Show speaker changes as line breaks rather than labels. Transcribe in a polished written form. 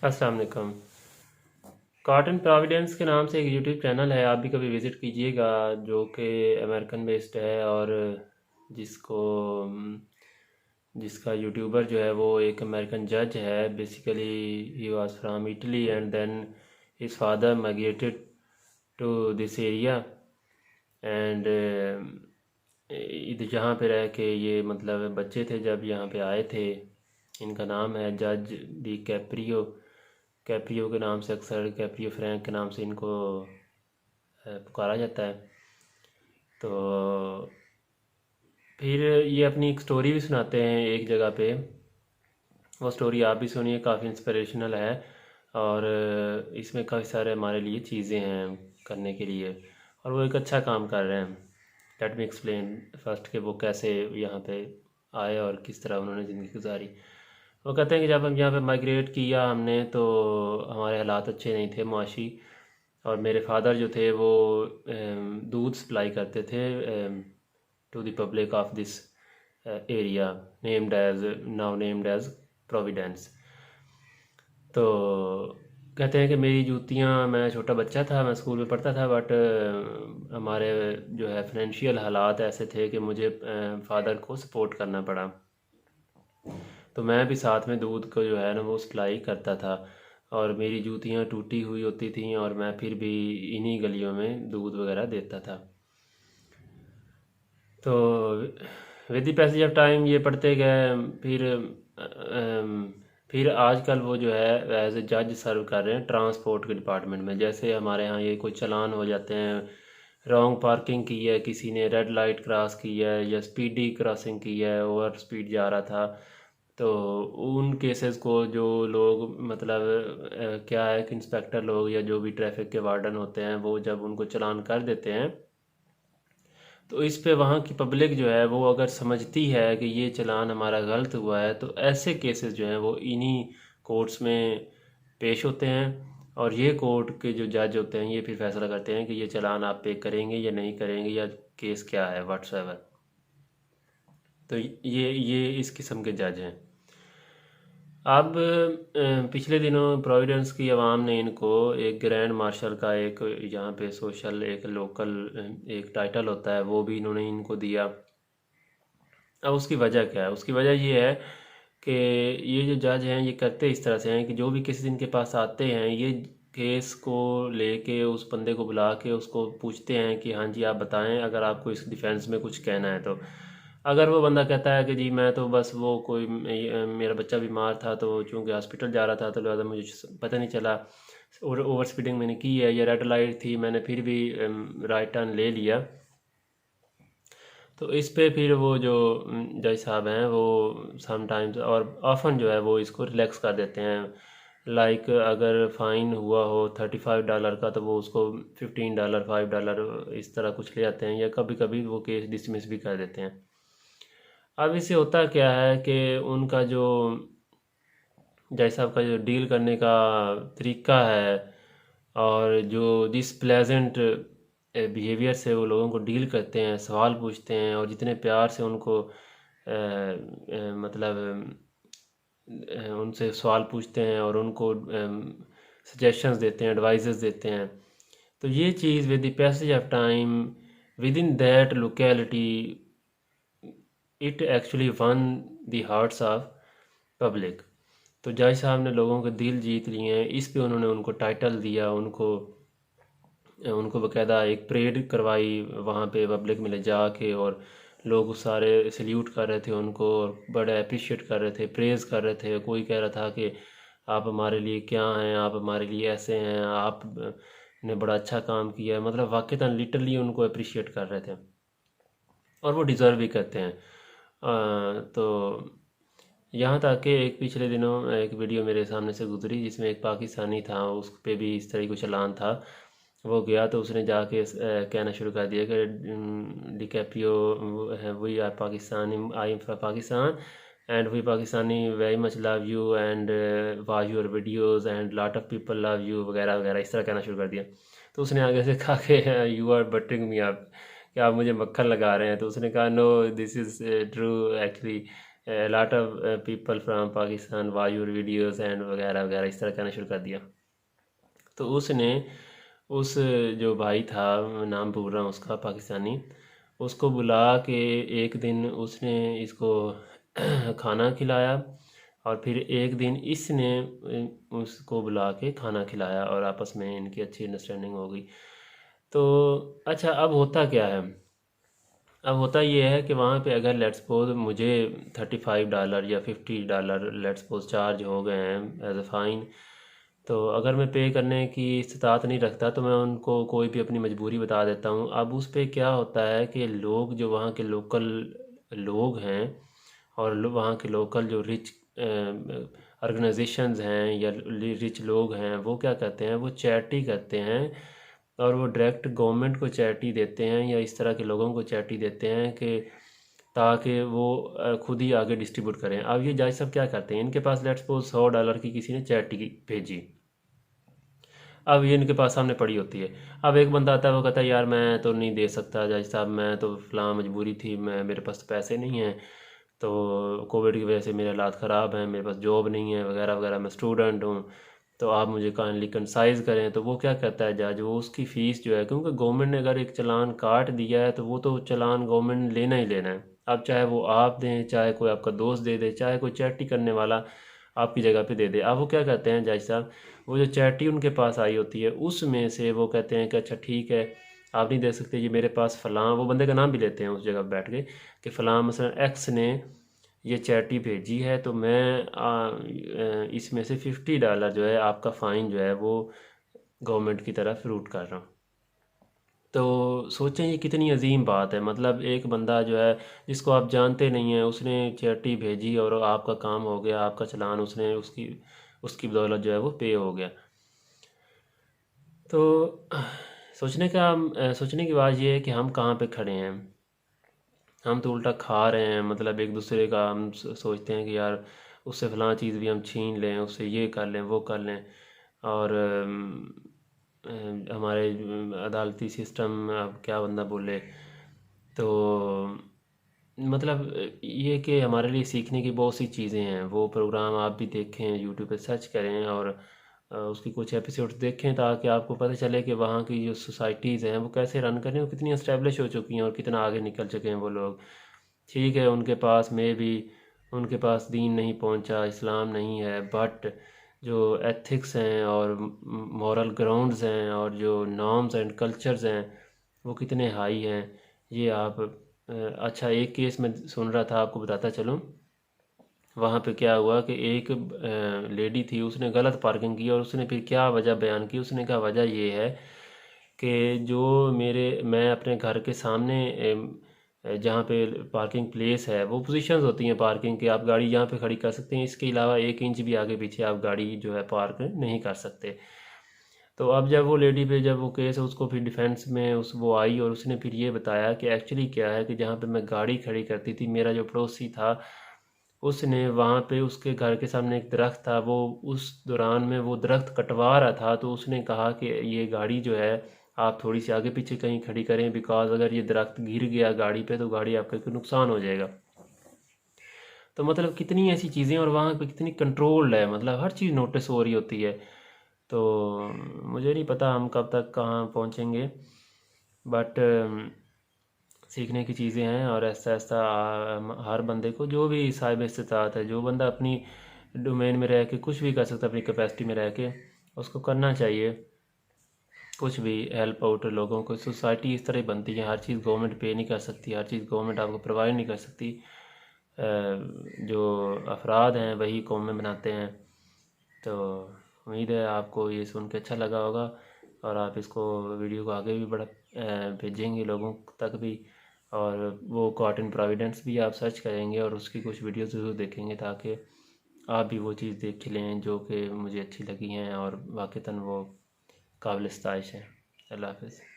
अस्सलाम वालेकुम। Cotton Providence के नाम से एक यूट्यूब चैनल है, आप भी कभी विज़िट कीजिएगा, जो कि अमेरिकन बेस्ड है। और जिसको जिसका यूट्यूबर जो है वो एक अमेरिकन जज है। Basically he was from Italy and then his father migrated to this area and इधर जहाँ पे रह के ये मतलब बच्चे थे जब यहाँ पे आए थे। इनका नाम है जज डी कैप्रियो। कैप्रियो के नाम से अक्सर कैप्रियो फ्रैंक के नाम से इनको पुकारा जाता है। तो फिर ये अपनी एक स्टोरी भी सुनाते हैं एक जगह पे। वो स्टोरी आप भी सुनिए, काफ़ी इंस्पिरेशनल है। और इसमें काफ़ी सारे हमारे लिए चीज़ें हैं करने के लिए, और वो एक अच्छा काम कर रहे हैं। लेट मी एक्सप्लेन फर्स्ट कि वो कैसे यहाँ पे आए और किस तरह उन्होंने ज़िंदगी गुजारी। वो कहते हैं कि जब हम यहाँ पे माइग्रेट किया हमने, तो हमारे हालात अच्छे नहीं थे मुआशी। और मेरे फादर जो थे वो दूध सप्लाई करते थे to the public of this area, named as Providence. तो कहते हैं कि मेरी जूतियाँ, मैं छोटा बच्चा था, मैं स्कूल में पढ़ता था, बट हमारे जो है फाइनेंशियल हालात ऐसे थे कि मुझे फादर को सपोर्ट करना पड़ा। तो मैं भी साथ में दूध को जो है ना वो सप्लाई करता था। और मेरी जूतियाँ टूटी हुई होती थीं और मैं फिर भी इन्हीं गलियों में दूध वगैरह देता था। तो with the passage of time ये पढ़ते गए। फिर फिर आजकल वो जो है एज ए जज सर्व कर रहे हैं ट्रांसपोर्ट के डिपार्टमेंट में। जैसे हमारे यहाँ ये कोई चालान हो जाते हैं, रॉन्ग पार्किंग की है, किसी ने रेड लाइट क्रॉस की है या स्पीडी क्रॉसिंग की है, ओवर स्पीड जा रहा था, तो उन केसेस को जो लोग मतलब क्या है कि इंस्पेक्टर लोग या जो भी ट्रैफिक के वार्डन होते हैं वो जब उनको चालान कर देते हैं, तो इस पे वहाँ की पब्लिक जो है वो अगर समझती है कि ये चालान हमारा गलत हुआ है, तो ऐसे केसेस जो हैं वो इन्हीं कोर्ट्स में पेश होते हैं। और ये कोर्ट के जो जज होते हैं ये फिर फैसला करते हैं कि ये चालान आप पे करेंगे या नहीं करेंगे, या केस क्या है व्हाट्सएवर। तो ये इस किस्म के जज हैं। अब पिछले दिनों प्रोविडेंस की आवाम ने इनको एक ग्रैंड मार्शल का एक यहाँ पे सोशल एक लोकल एक टाइटल होता है, वो भी इन्होंने इनको दिया। अब उसकी वजह क्या है? उसकी वजह ये है कि ये जो जज हैं ये करते इस तरह से हैं कि जो भी केसेस इनके पास आते हैं, ये केस को लेके उस बंदे को बुला के उसको पूछते हैं कि हाँ जी आप बताएं, अगर आपको इस डिफेंस में कुछ कहना है तो। अगर वो बंदा कहता है कि जी मैं तो बस वो कोई मेरा बच्चा बीमार था तो चूंकि हॉस्पिटल जा रहा था तो लिहाजा मुझे पता नहीं चला, और ओवर स्पीडिंग मैंने की है, या रेड लाइट थी मैंने फिर भी राइट टर्न ले लिया, तो इस पे फिर वो जो जज साहब हैं वो समटाइम्स और ऑफन जो है वो इसको रिलैक्स कर देते हैं। लाइक अगर फ़ाइन हुआ हो $35 का, तो वो उसको $15 $5 इस तरह कुछ ले आते हैं, या कभी कभी वो केस डिसमिस भी कर देते हैं। अब इससे होता क्या है कि उनका जो जज साहब का जो डील करने का तरीका है, और जो जिस प्लेजेंट बिहेवियर से वो लोगों को डील करते हैं, सवाल पूछते हैं, और जितने प्यार से उनको मतलब उनसे सवाल पूछते हैं और उनको सजेशंस देते हैं, एडवाइजेस देते हैं, तो ये चीज़ with the passage of time within that locality it actually won the hearts of public. तो जज साहब ने लोगों के दिल जीत लिए हैं। इस पे उन्होंने उनको टाइटल दिया, उनको उनको बकायदा एक परेड करवाई वहाँ पे पब्लिक में ले जाके, और लोग सारे सल्यूट कर रहे थे उनको और बड़ा अप्रिशिएट कर रहे थे, प्रेज़ कर रहे थे। कोई कह रहा था कि आप हमारे लिए क्या हैं, आप हमारे लिए ऐसे हैं, आप ने बड़ा अच्छा काम किया है, मतलब वाक़ईतन लिटरली उनको अप्रिशिएट कर रहे थे, और वो डिज़र्व भी करते हैं। तो यहाँ तक कि एक पिछले दिनों एक वीडियो मेरे सामने से गुजरी जिसमें एक पाकिस्तानी था, उस पे भी इस तरह का चालान था। वो गया तो उसने जाके कहना शुरू कर दिया कि डिकैप्रियो है, we are Pakistani, I am from Pakistan and we Pakistani very much love you and watch your videos and lot of people love you वगैरह वगैरह, इस तरह कहना शुरू कर दिया। तो उसने आगे से कहा कि यू आर बटरिंग मी, आप क्या आप मुझे मक्खन लगा रहे हैं? तो उसने कहा no this is true actually, lot of people from Pakistan watch your videos and वगैरह वगैरह इस तरह कहना शुरू कर दिया। तो उसने उस जो भाई था, नाम भूल रहा हूँ उसका, पाकिस्तानी, उसको बुला के एक दिन उसने इसको खाना खिलाया, और फिर एक दिन इसने उसको बुला के खाना खिलाया, और आपस में इनकी अच्छी अंडरस्टैंडिंग हो गई। तो अच्छा, अब होता क्या है? अब होता ये है कि वहाँ पे अगर लेट्स सपोज मुझे $35 या $50 लेट्स सपोज चार्ज हो गए हैं एज अ फ़ाइन, तो अगर मैं पे करने की इस्तात नहीं रखता तो मैं उनको कोई भी अपनी मजबूरी बता देता हूँ। अब उस पे क्या होता है कि लोग जो वहाँ के लोकल लोग हैं, और वहाँ के लोकल जो रिच ऑर्गेनाइजेशंस हैं या रिच लोग हैं, वो क्या करते हैं, वो चैरिटी करते हैं, और वो डायरेक्ट गवर्नमेंट को चैरिटी देते हैं या इस तरह के लोगों को चैरिटी देते हैं कि ताकि वो खुद ही आगे डिस्ट्रीब्यूट करें। अब ये जज साहब क्या करते हैं, इनके पास लेट्स सपोज $100 की किसी ने चैरिटी भेजी, अब ये इनके पास सामने पड़ी होती है। अब एक बंदा आता है, वो कहता है यार मैं तो नहीं दे सकता जज साहब, मैं तो फ़लाँ मजबूरी थी, मैं मेरे पास तो पैसे नहीं हैं, तो कोविड की वजह से मेरे हालात ख़राब हैं, मेरे पास जॉब नहीं है वगैरह वगैरह, मैं स्टूडेंट हूँ, तो आप मुझे काइंडली कंसाइज़ करें। तो वो क्या कहता है जज, वो उसकी फ़ीस जो है, क्योंकि गवर्नमेंट ने अगर एक चालान काट दिया है तो वो तो चालान गवर्नमेंट ने लेना ही लेना है। अब चाहे वो आप दें, चाहे कोई आपका दोस्त दे दे, चाहे कोई चैरिटी करने वाला आपकी जगह पे दे दे। अब वो क्या कहते हैं जज साहब, वो जो चैरिटी उनके पास आई होती है उसमें से वो कहते हैं कि अच्छा ठीक है, आप नहीं दे सकते, ये मेरे पास फ़लाँ, वो बंदे का नाम भी लेते हैं उस जगह बैठ के, कि फ़लाँ मसलन एक्स ने ये चैरिटी भेजी है, तो मैं इसमें से $50 जो है आपका फ़ाइन जो है वो गवर्नमेंट की तरफ रूट कर रहा हूँ। तो सोचें ये कितनी अजीम बात है, मतलब एक बंदा जो है जिसको आप जानते नहीं हैं, उसने चैरिटी भेजी और आपका काम हो गया, आपका चालान उसने उसकी उसकी बदौलत जो है वो पे हो गया। तो सोचने की बात ये है कि हम कहाँ पे खड़े हैं। हम तो उल्टा खा रहे हैं, मतलब एक दूसरे का हम सोचते हैं कि यार उससे फ़लाँ चीज़ भी हम छीन लें, उससे ये कर लें वो कर लें, और हमारे अदालती सिस्टम, अब क्या बंदा बोले। तो मतलब ये कि हमारे लिए सीखने की बहुत सी चीज़ें हैं, वो प्रोग्राम आप भी देखें, यूट्यूब पे सर्च करें, और उसकी कुछ एपिसोड्स देखें, ताकि आपको पता चले कि वहाँ की जो सोसाइटीज़ हैं वो कैसे रन कर रही हैं, वो कितनी इस्टेब्लिश हो चुकी हैं और कितना आगे निकल चुके हैं वो लोग। ठीक है, उनके पास में भी उनके पास दीन नहीं पहुंचा, इस्लाम नहीं है, बट जो एथिक्स हैं और मॉरल ग्राउंड्स हैं और जो नॉर्म्स एंड कल्चर्स हैं वो कितने हाई हैं, ये आप अच्छा, एक केस में सुन रहा था, आपको बताता चलूँ। वहाँ पे क्या हुआ कि एक लेडी थी, उसने गलत पार्किंग की, और उसने फिर क्या वजह बयान की, उसने कहा वजह ये है कि जो मैं अपने घर के सामने जहाँ पे पार्किंग प्लेस है, वो पोजीशंस होती हैं पार्किंग की, आप गाड़ी यहाँ पे खड़ी कर सकते हैं, इसके अलावा 1 इंच भी आगे पीछे आप गाड़ी जो है पार्क नहीं कर सकते। तो अब जब वो लेडी पे जब वो केस है, उसको फिर डिफेंस में वो आई, और उसने फिर ये बताया कि एक्चुअली क्या है कि जहाँ पे मैं गाड़ी खड़ी करती थी, मेरा जो पड़ोसी था उसने वहाँ पे उसके घर के सामने एक दरख्त था, वो उस दौरान में वो दरख्त कटवा रहा था, तो उसने कहा कि ये गाड़ी जो है आप थोड़ी सी आगे पीछे कहीं खड़ी करें, बिकॉज अगर ये दरख्त गिर गया गाड़ी पे तो गाड़ी आपका कोई नुकसान हो जाएगा। तो मतलब कितनी ऐसी चीज़ें, और वहाँ पे कितनी कंट्रोल्ड है, मतलब हर चीज़ नोटिस हो रही होती है। तो मुझे नहीं पता हम कब तक कहाँ पहुँचेंगे, बट सीखने की चीज़ें हैं, और ऐसा ऐसा हर बंदे को, जो भी साहिब इस्तिताअत है, जो बंदा अपनी डोमेन में रह के कुछ भी कर सकता है, अपनी कैपेसिटी में रह के उसको करना चाहिए। कुछ भी हेल्प आउट लोगों को, सोसाइटी इस तरह ही बनती है, हर चीज़ गवर्नमेंट पे नहीं कर सकती, हर चीज़ गवर्नमेंट आपको प्रोवाइड नहीं कर सकती। जो अफराद हैं वही कौमें बनाते हैं। तो उम्मीद है आपको ये सुन के अच्छा लगा होगा, और आप इसको वीडियो को आगे भी भेजेंगे लोगों तक भी, और वो कॉट इन प्रोविडेंस भी आप सर्च करेंगे और उसकी कुछ वीडियो ज़रूर देखेंगे, ताकि आप भी वो चीज़ देख लें जो कि मुझे अच्छी लगी हैं और वाक़ईतन वो काबिल इस्ताइश है। अल्लाह हाफ़िज़।